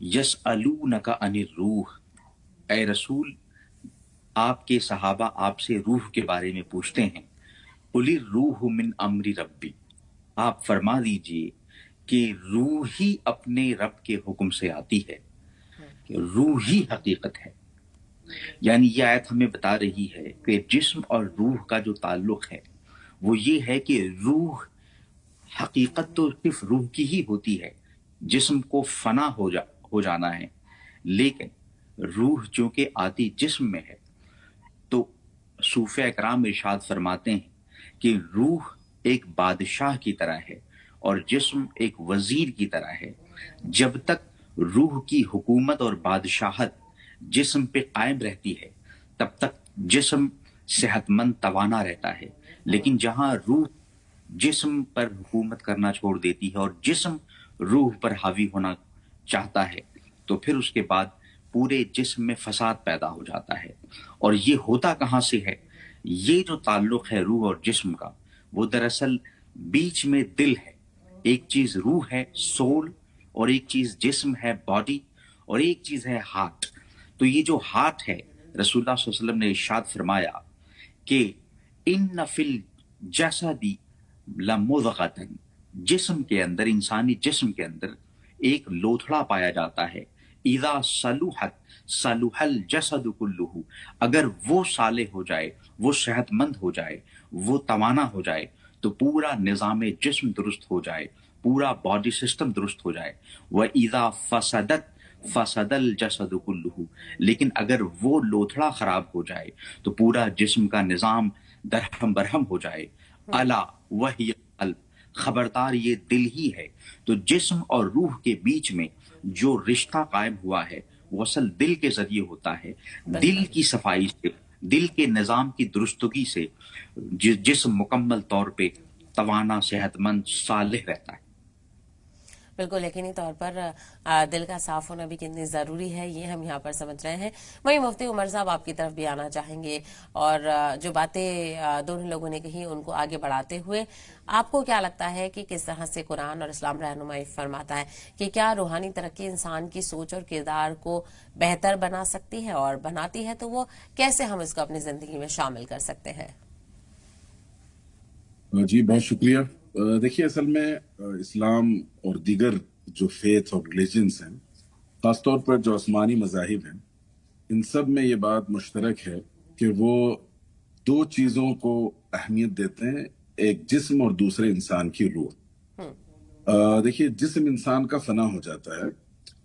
یسألونک عن الروح، اے رسول آپ کے صحابہ آپ سے روح کے بارے میں پوچھتے ہیں، قل الروح من امر ربی، آپ فرما دیجئے کہ روح ہی اپنے رب کے حکم سے آتی ہے، کہ روح ہی حقیقت ہے۔ یعنی یہ آیت ہمیں بتا رہی ہے کہ جسم اور روح کا جو تعلق ہے وہ یہ ہے کہ روح حقیقت تو صرف روح کی ہی ہوتی ہے، جسم کو فنا ہو جانا ہے، لیکن روح چونکہ آتی جسم میں ہے تو صوفیہ اکرام ارشاد فرماتے ہیں کہ روح ایک بادشاہ کی طرح ہے اور جسم ایک وزیر کی طرح ہے۔ جب تک روح کی حکومت اور بادشاہت جسم پہ قائم رہتی ہے تب تک جسم صحت مند توانا رہتا ہے، لیکن جہاں روح جسم پر حکومت کرنا چھوڑ دیتی ہے اور جسم روح پر حاوی ہونا چاہتا ہے تو پھر اس کے بعد پورے جسم میں فساد پیدا ہو جاتا ہے۔ اور یہ ہوتا کہاں سے ہے؟ یہ جو تعلق ہے روح اور جسم کا وہ دراصل بیچ میں دل ہے۔ ایک چیز روح ہے سول، اور ایک چیز جسم ہے باڈی، اور ایک چیز ہے ہارٹ۔ تو یہ جو ہارٹ ہے، رسول اللہ صلی اللہ علیہ وسلم نے ارشاد فرمایا کہ ان فی الجسد لمضغۃ، جسم کے اندر، انسانی جسم کے اندر ایک لوتھڑا پایا جاتا ہے، اذا صلحت صلح الجسد کلہ، اگر وہ صالح ہو جائے، وہ صحت مند ہو جائے، وہ توانا ہو جائے تو پورا نظام جسم درست ہو جائے، پورا باڈی سسٹم درست ہو جائے۔ وَإِذَا فَسَدَتْ فَسَدَ الْجَسَدُ كُلُّهُ، لیکن اگر وہ لوتھڑا خراب ہو جائے تو پورا جسم کا نظام درہم برہم ہو جائے۔ الا وہی القلب، خبردار یہ دل ہی ہے۔ تو جسم اور روح کے بیچ میں جو رشتہ قائم ہوا ہے وہ اصل دل کے ذریعے ہوتا ہے۔ دل کی صفائی سے، دل کے نظام کی درستگی سے جسم مکمل طور پہ توانا، صحت مند، صالح رہتا ہے۔ بالکل یقینی طور پر دل کا صاف ہونا بھی کتنی ضروری ہے یہ ہم یہاں پر سمجھ رہے ہیں۔ وہیں مفتی عمر صاحب آپ کی طرف بھی آنا چاہیں گے اور جو باتیں دونوں لوگوں نے کہی ان کو آگے بڑھاتے ہوئے آپ کو کیا لگتا ہے کہ کس طرح سے قرآن اور اسلام رہنمائی فرماتا ہے کہ کیا روحانی ترقی انسان کی سوچ اور کردار کو بہتر بنا سکتی ہے، اور بناتی ہے تو وہ کیسے ہم اس کو اپنی زندگی میں شامل کر سکتے ہیں؟ جی بہت شکریہ۔ دیکھیے اصل میں اسلام اور دیگر جو فیتھ اور ریلیجنس ہیں، خاص طور پر جو آسمانی مذاہب ہیں، ان سب میں یہ بات مشترک ہے کہ وہ دو چیزوں کو اہمیت دیتے ہیں، ایک جسم اور دوسرے انسان کی روح۔ دیکھیے جسم انسان کا فنا ہو جاتا ہے